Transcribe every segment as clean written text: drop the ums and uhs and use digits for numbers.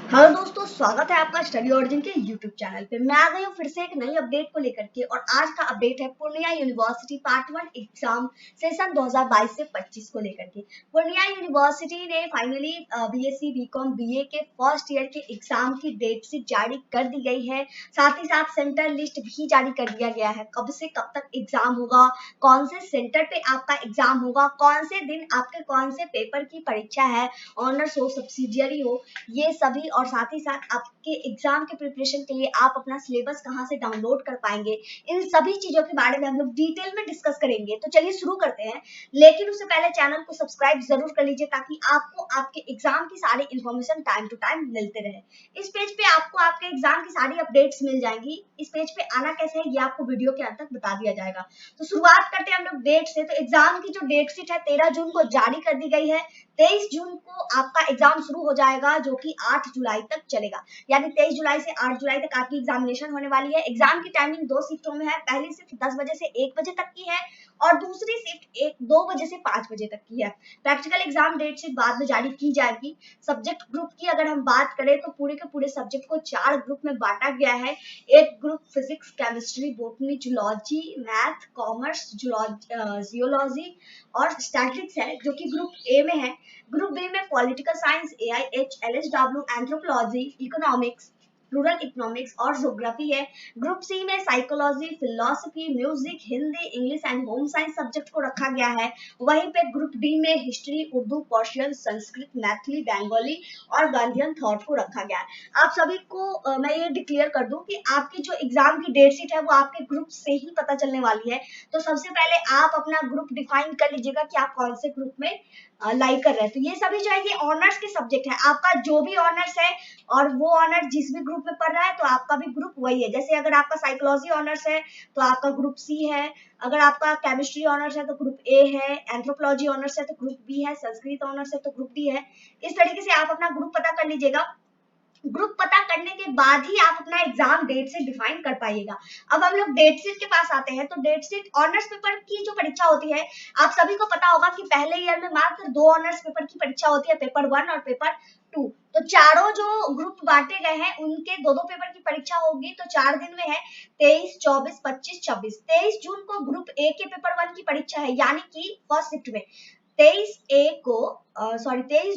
Hello दोस्तों, स्वागत है आपका स्टडी ओरिजिन के यूट्यूब चैनल पे। मैं आ गई हूँ फिर से एक नई अपडेट को लेकर के। और आज का अपडेट है Purnia university part 1 exam session 2022 से 25 को लेकर के। पूर्णिया यूनिवर्सिटी ने फाइनली बीएससी बीकॉम बीए के फर्स्ट ईयर के एग्जाम की डेट शीट जारी कर दी गई है। साथ ही साथ सेंटर लिस्ट भी जारी कर दिया गया है। कब से कब तक एग्जाम होगा, कौन से सेंटर पे आपका एग्जाम होगा, कौन से दिन आपके कौन से पेपर की परीक्षा है, ऑनर्स हो सब्सिडियरी हो, ये सभी और साथ ही साथ आपके एग्जाम के प्रिपरेशन के लिए आप अपना सिलेबस कहां से डाउनलोड कर पाएंगे, इन सभी चीजों के बारे में हम लोग डिटेल में डिस्कस करेंगे। तो चलिए शुरू करते हैं, लेकिन उससे पहले चैनल को सब्सक्राइब जरूर कर लीजिए ताकि आपको आपके एग्जाम की सारी इंफॉर्मेशन टाइम टू टाइम मिलते रहे। इस पेज पे आपको आपके एग्जाम की सारी अपडेट्स मिल जाएंगी। इस पेज पे आना कैसे है ये आपको वीडियो के अंत तक बता दिया जाएगा। तो शुरुआत करते हैं हम लोग डेट से। तो एग्जाम की जो डेट शीट है 13 जून को जारी कर दी गई है। 23 जून को आपका एग्जाम शुरू हो जाएगा जो कि 8 जुलाई तक चलेगा। यानी 23 जुलाई से 8 जुलाई तक आपकी एग्जामिनेशन होने वाली है। एग्जाम की टाइमिंग 2 शिफ्टों में है। पहली शिफ्ट 10 बजे से 1 बजे तक की है और दूसरी शिफ्ट 2 बजे से 5 बजे तक की है। प्रैक्टिकल एग्जाम डेट शीट बाद में जारी की जाएगी। सब्जेक्ट ग्रुप की अगर हम बात करें तो पूरे के पूरे सब्जेक्ट को 4 ग्रुप में बांटा गया है। एक group physics, chemistry, botany, zoology, math, commerce, geology और स्टैटिस्टिक्स है जो कि ग्रुप ए में है। ग्रुप बी में political science, AIH, LSW, anthropology, economics, rural economics और ज्योग्राफी है। ग्रुप सी में psychology, philosophy, music, Hindi, English and home science subject को रखा गया है। वहीं पे ग्रुप डी में हिस्ट्री, उर्दू, पर्शियन, संस्कृत, मैथिली, बंगाली और गांधीयन थॉट को रखा गया है। आप सभी को मैं ये डिक्लेयर कर दूं कि आपकी जो एग्जाम की डेट शीट है वो आपके ग्रुप से ही पता चलने वाली है। तो सबसे पहले आप अपना ग्रुप डिफाइन कर लीजिएगा कि आप कौन से ग्रुप में लाइक कर रहे हैं। तो ये सभी जो है ये ऑनर्स के सब्जेक्ट है। आपका जो भी ऑनर्स है और वो ऑनर्स जिस भी ग्रुप में पढ़ रहा है तो आपका भी ग्रुप वही है। जैसे अगर आपका साइकोलॉजी ऑनर्स है तो आपका ग्रुप सी है, अगर आपका केमिस्ट्री ऑनर्स है तो ग्रुप ए है, एंथ्रोपोलॉजी ऑनर्स है तो ग्रुप बी है, संस्कृत ऑनर्स है तो ग्रुप डी है। इस तरीके से आप अपना ग्रुप पता कर लीजिएगा। ग्रुप पता करने के बाद ही आप अपना एग्जाम डेट से डिफाइन कर पाइएगा। अब हम लोग डेट शीट के पास आते हैं। तो डेट शीट ऑनर्स पेपर की जो परीक्षा होती है, आप सभी को पता होगा कि पहले ईयर में मात्र 2 ऑनर्स पेपर की परीक्षा होती है, पेपर 1 और पेपर 2। तो चारों जो ग्रुप बांटे गए हैं उनके दो दो पेपर की परीक्षा होगी। तो 4 दिन में है, 23, 24, 25, 26। 23 जून को ग्रुप ए के पेपर 1 की परीक्षा है, यानी कि फर्स्ट शिफ्ट में 23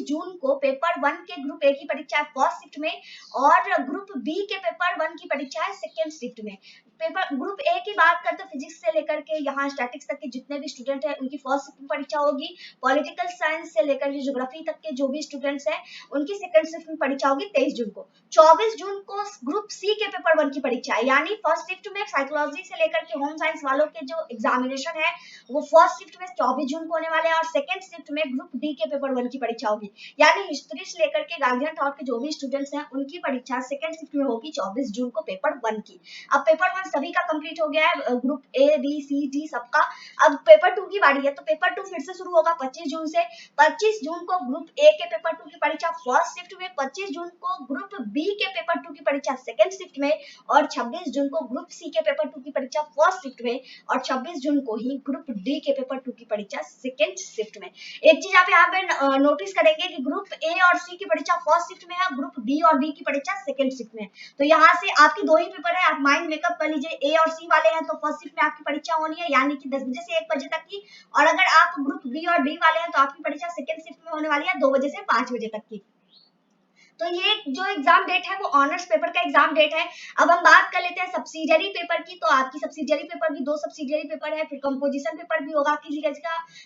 जून को पेपर 1 के ग्रुप ए की परीक्षा है फर्स्ट शिफ्ट में, और ग्रुप बी के पेपर 1 की परीक्षा है सेकेंड शिफ्ट में। पेपर ग्रुप ए की बात करते फिजिक्स से लेकर के यहाँ स्टैटिक्स तक के जितने भी स्टूडेंट हैं उनकी फर्स्ट शिफ्ट में परीक्षा होगी। पॉलिटिकल साइंस से लेकर के ज्योग्राफी तक के जो भी स्टूडेंट्स हैं उनकी सेकंड शिफ्ट में परीक्षा होगी 23 जून को। 24 जून को ग्रुप सी के पेपर 1 की परीक्षा है, यानी फर्स्ट शिफ्ट में साइकोलॉजी से लेकर के होम साइंस वालों के जो एग्जामिनेशन है वो फर्स्ट शिफ्ट में 24 जून को होने वाले हैं और सेकंड शिफ्ट में ग्रुप डी के पेपर 1 की परीक्षा होगी। यानी हिस्ट्री से लेकर के गांधीयन थॉट के जो भी स्टूडेंट्स हैं उनकी परीक्षा सेकंड शिफ्ट में होगी 24 जून को पेपर 1 की। अब पेपर 1 सभी का कंप्लीट हो गया है, group A B C D सबका। अब पेपर 2 की बारी है। तो पेपर 2 फिर से शुरू होगा 25 जून से। 25 जून को ग्रुप ए के पेपर 2 की परीक्षा फर्स्ट शिफ्ट में, 25 जून को ग्रुप बी के पेपर 2 की परीक्षा सेकंड शिफ्ट में और 26 जून को ग्रुप सी के पेपर 2 की परीक्षा फर्स्ट शिफ्ट में और 26 जून को ही ग्रुप डी के पेपर 2 की परीक्षा सेकंड शिफ्ट में। एक चीज आप यहाँ पे नोटिस करेंगे कि ग्रुप ए और सी की परीक्षा फर्स्ट शिफ्ट में है, ग्रुप बी और डी की परीक्षा सेकंड शिफ्ट में। तो यहाँ से आपकी दो ही पेपर है, आप माइंड मेकअप कर लीजिए। ए और सी वाले हैं तो फर्स्ट शिफ्ट में आपकी परीक्षा होनी है, यानी कि 10 बजे से 1 बजे तक की। और अगर आप ग्रुप बी और डी वाले हैं तो आपकी परीक्षा सेकंड शिफ्ट में होने वाली है 2 बजे से 5 बजे तक की। तो ये जो एग्जाम डेट है वो ऑनर्स पेपर का एग्जाम डेट है। अब हम बात कर लेते हैं सब्सिडियरी पेपर की। तो आपकी सब्सिडियरी पेपर भी 2 सब्सिडियरी पेपर है, फिर कंपोजिशन पेपर भी होगा। किसी का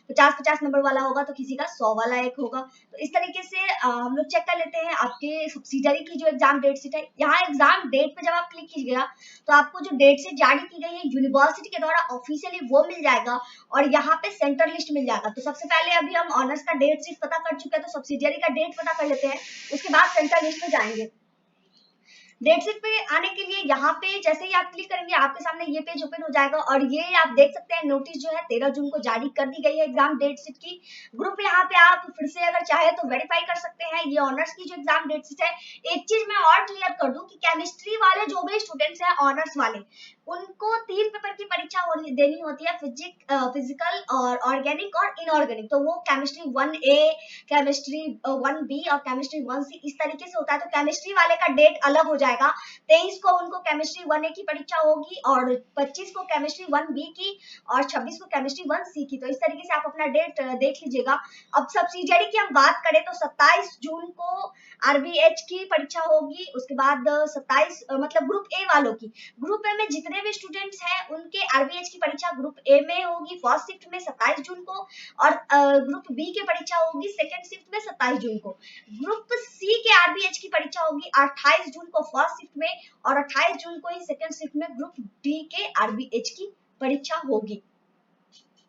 50-50 नंबर वाला होगा तो किसी का 100 वाला एक होगा। तो इस तरीके से हम लोग चेक कर लेते हैं आपके सब्सिडियरी की जो एग्जाम डेट शीट है। यहाँ एग्जाम डेट पे जब आप क्लिक कीजिएगा तो आपको जो डेट शीट जारी की गई है यूनिवर्सिटी के द्वारा ऑफिशियली वो मिल जाएगा और यहाँ पे सेंटर लिस्ट मिल जाएगा। तो सबसे पहले अभी हम ऑनर्स का डेट शीट पता कर चुके हैं, तो सब्सिडियरी का डेट पता कर लेते हैं, उसके बाद सेंटर लिस्ट में जाएंगे। डेट शीट पे आने के लिए यहाँ पे जैसे ही आप क्लिक करेंगे आपके सामने ये पेज ओपन हो जाएगा और ये आप देख सकते हैं नोटिस जो है 13 जून को जारी कर दी गई है एग्जाम डेट शीट की। ग्रुप यहाँ पे आप फिर से अगर चाहे तो वेरीफाई कर सकते हैं। ये ऑनर्स की जो एग्जाम डेट शीट है, एक चीज मैं और क्लियर कर दूं कि केमिस्ट्री वाले जो भी स्टूडेंट्स हैं ऑनर्स वाले, उनको 3 पेपर की परीक्षा देनी होती है, फिजिकल और ऑर्गेनिक और इनऑर्गेनिक। तो वो केमिस्ट्री 1A, केमिस्ट्री 1B और केमिस्ट्री 1C इस तरीके से होता है। तो केमिस्ट्री वाले का डेट अलग हो जाएगा। 23 को उनको केमिस्ट्री 1A की परीक्षा होगी और 25 को केमिस्ट्री 1B की और 26 को केमिस्ट्री 1C की। तो इस तरीके से आप अपना डेट देख लीजिएगा। अब सब्सिडियरी की हम बात करें तो 27 जून को RBH की परीक्षा होगी। उसके बाद 27 मतलब ग्रुप ए वालों की, ग्रुप ए में जितने भी स्टूडेंट्स हैं उनके RBH की परीक्षा ग्रुप ए में होगी फर्स्ट शिफ्ट में 27 जून को और ग्रुप बी की परीक्षा होगी सेकंड शिफ्ट में 27 जून को। ग्रुप सी के RBH की परीक्षा होगी 28 जून को फर्स्ट शिफ्ट में और 28 जून को ही सेकंड शिफ्ट में ग्रुप डी के RBH की परीक्षा होगी।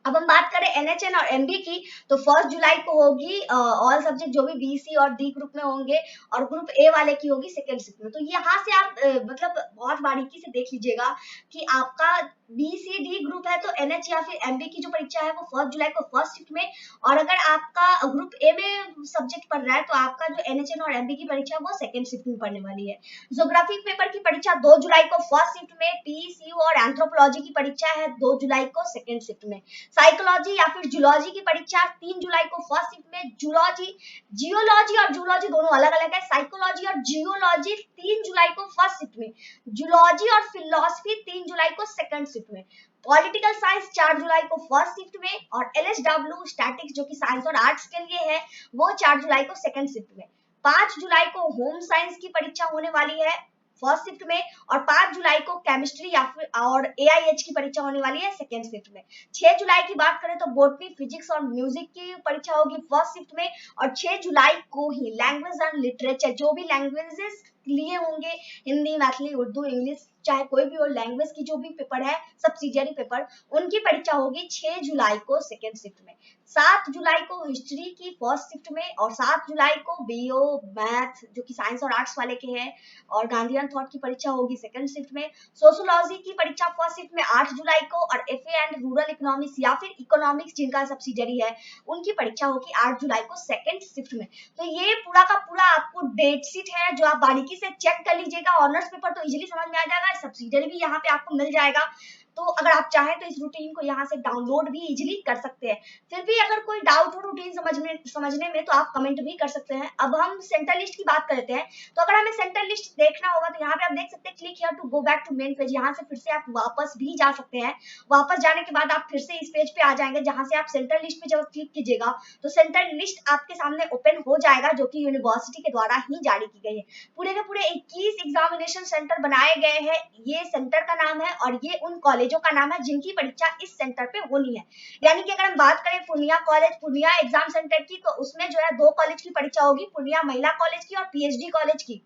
अब हम बात करें NHN और MB की तो 1 जुलाई को होगी ऑल सब्जेक्ट जो भी BC और D ग्रुप में होंगे और ग्रुप ए वाले की होगी सेकेंड शिफ्ट में। तो यहाँ से आप मतलब बहुत बारीकी से देख लीजिएगा कि आपका BCD ग्रुप है तो NH या फिर MB की जो परीक्षा है वो 1 जुलाई को फर्स्ट शिफ्ट में, और अगर आपका ग्रुप ए में सब्जेक्ट पढ़ रहा है तो आपका जो NHN और MB की परीक्षा है वो सेकेंड शिफ्ट में पढ़ने वाली है। ज्योग्राफी पेपर की परीक्षा 2 जुलाई को फर्स्ट शिफ्ट में, PCU और एंथ्रोपोलॉजी की परीक्षा है 2 जुलाई को सेकेंड शिफ्ट में। साइकोलॉजी या फिर जूलॉजी की परीक्षा 3 जुलाई को फर्स्ट शिफ्ट में। जूलॉजी, जियोलॉजी और जूलॉजी दोनों अलग अलग है। साइकोलॉजी और जियोलॉजी 3 जुलाई को फर्स्ट शिफ्ट में। जूलॉजी और फिलोसफी 3 जुलाई को सेकंड शिफ्ट में। पॉलिटिकल साइंस 4 जुलाई को फर्स्ट शिफ्ट में और LSW स्टैटिक्स जो कि साइंस और आर्ट्स के लिए है वो 4 जुलाई को सेकंड शिफ्ट में। 5 जुलाई को होम साइंस की परीक्षा होने वाली है फर्स्ट शिफ्ट में और 5 जुलाई को केमिस्ट्री या फिर और AIH की परीक्षा होने वाली है सेकेंड शिफ्ट में। 6 जुलाई की बात करें तो बॉटनी, फिजिक्स और म्यूजिक की परीक्षा होगी फर्स्ट शिफ्ट में और 6 जुलाई को ही लैंग्वेज एंड लिटरेचर जो भी लैंग्वेजेस लिए होंगे, हिंदी, मैथिली, उर्दू, इंग्लिश, चाहे कोई भी और लैंग्वेज की जो भी पेपर है सब्सिडियरी पेपर, उनकी परीक्षा होगी 6 जुलाई को सेकेंड शिफ्ट में। 7 जुलाई को हिस्ट्री की फर्स्ट शिफ्ट में और 7 जुलाई को BO मैथ जो कि साइंस और आर्ट्स वाले के हैं और गांधीयन थॉट की परीक्षा होगी सेकंड शिफ्ट में। सोशियोलॉजी की परीक्षा फर्स्ट शिफ्ट में 8 जुलाई को और FA एंड रूरल इकोनॉमिक्स या फिर इकोनॉमिक्स जिनका सब्सिडियरी है उनकी परीक्षा होगी 8 जुलाई को सेकंड शिफ्ट में। तो ये पूरा का पूरा आपको डेट शीट है जो आप बारीकी से चेक कर लीजिएगा। ऑनर्स पेपर तो इजीली समझ में आ जाएगा, सब्सिडियरी भी यहाँ पे आपको मिल जाएगा। तो अगर आप चाहें तो इस रूटीन को यहाँ से डाउनलोड भी इजीली कर सकते हैं। फिर भी अगर कोई डाउट हो रूटीन समझने में तो आप कमेंट भी कर सकते हैं। अब हम सेंटर लिस्ट की बात करते हैं। तो अगर हमें सेंटर लिस्ट देखना होगा तो यहाँ पे आप देख सकते हैं click here to go back to main page. यहाँ से फिर से आप वापस भी जा सकते हैं। वापस जाने के बाद आप फिर से इस पेज पे आ जाएंगे जहां से आप सेंटर लिस्ट पे जब क्लिक कीजिएगा तो सेंटर लिस्ट आपके सामने ओपन हो जाएगा जो कि यूनिवर्सिटी के द्वारा ही जारी की गई है। पूरे के पूरे 21 एग्जामिनेशन सेंटर बनाए गए हैं। ये सेंटर का नाम है और ये उन कॉलेजों का नाम है जिनकी परीक्षा इस सेंटर पे होनी है। यानी कि अगर हम बात करें Purnia college, Purnia exam centre की, तो उसमें जो है 2 कॉलेज की परीक्षा होगी, पूर्णिया महिला कॉलेज की और PhD कॉलेज की।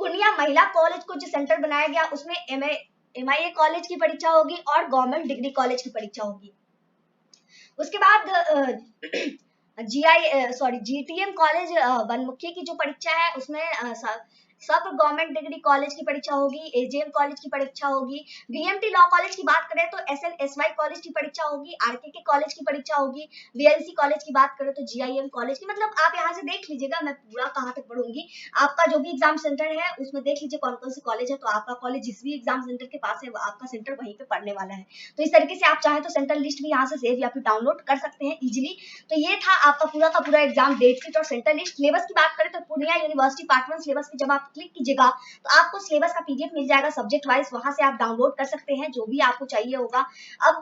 पूर्णिया महिला कॉलेज को जो सेंटर बनाया गया उसमें MIA कॉलेज की परीक्षा होगी और गवर्नमेंट डिग्री कॉलेज की परीक्षा होगी। उसके बाद GTM कॉलेज बनमुखी की जो परीक्षा है उसमें सब गवर्नमेंट डिग्री कॉलेज की परीक्षा होगी। AJM कॉलेज की परीक्षा होगी। BMT लॉ कॉलेज की बात करें तो SNSY कॉलेज की परीक्षा होगी। RKK कॉलेज की परीक्षा होगी। VLC कॉलेज की बात करें तो GIM कॉलेज की। मतलब आप यहाँ से देख लीजिएगा, मैं पूरा कहाँ तक पढ़ूंगी। आपका जो भी एग्जाम सेंटर है उसमें देख लीजिए कौन कौन से कॉलेज है, तो आपका कॉलेज जिस भी एग्जाम सेंटर के पास है आपका सेंटर वहीं पे पढ़ने वाला है। तो इस तरीके से आप चाहें तो सेंटर लिस्ट भी यहाँ से सेव या फिर डाउनलोड कर सकते हैं इजिली। तो ये था आपका पूरा का पूरा एग्जाम डेट शीट और सेंटर लिस्ट। सिलेबस की बात करें तो पूर्णिया यूनिवर्सिटी पार्ट 1 सिलेबस पे जब आप क्लिक कीजिएगा तो आपको सिलेबस का PDF मिल जाएगा सब्जेक्ट वाइज, वहां से आप डाउनलोड कर सकते हैं जो भी आपको चाहिए होगा। अब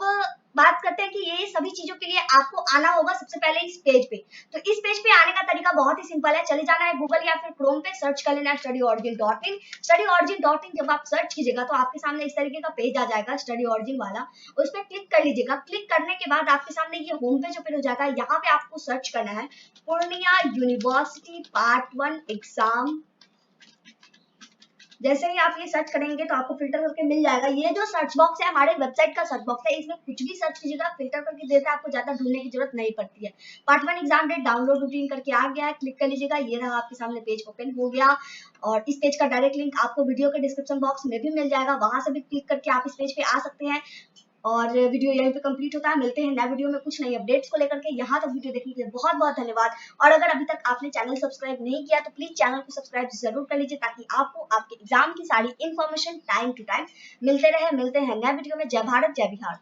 बात करते हैं कि ये सभी चीजों के लिए आपको आना होगा सबसे पहले इस पेज पे। तो इस पेज पे आने का तरीका बहुत ही सिंपल है। चले जाना है गूगल या फिर क्रोम पे, सर्च कर लेना है StudyOrigin.in। StudyOrigin.in जब आप सर्च कीजिएगा तो आपके सामने इस तरीके का पेज आ जाएगा स्टडी ऑरिजिन वाला, उस पर क्लिक कर लीजिएगा। क्लिक करने के बाद आपके सामने ये होम पेज ओपन हो जाएगा। यहाँ पे आपको सर्च करना है पूर्णिया यूनिवर्सिटी पार्ट 1 एग्जाम जैसे ही आप ये सर्च करेंगे तो आपको फिल्टर करके मिल जाएगा। ये जो सर्च बॉक्स है हमारे वेबसाइट का सर्च बॉक्स है, इसमें कुछ भी सर्च कीजिएगा फिल्टर करके देता है, आपको ज्यादा ढूंढने की जरूरत नहीं पड़ती है। Part 1 exam date download routine करके आ गया है, क्लिक कर लीजिएगा। ये रहा आपके सामने पेज ओपन हो गया और इस पेज का डायरेक्ट लिंक आपको वीडियो के डिस्क्रिप्शन बॉक्स में भी मिल जाएगा, वहां से भी क्लिक करके आप इस पेज पे आ सकते हैं। और वीडियो यहीं पे कंप्लीट होता है। मिलते हैं नए वीडियो में कुछ नई अपडेट्स को लेकर के। यहाँ तक वीडियो देखने के लिए बहुत बहुत धन्यवाद। और अगर अभी तक आपने चैनल सब्सक्राइब नहीं किया तो प्लीज चैनल को सब्सक्राइब जरूर कर लीजिए, ताकि आपको आपके एग्जाम की सारी इन्फॉर्मेशन टाइम टू टाइम मिलते रहे। मिलते हैं नए वीडियो में। जय भारत जय बिहार।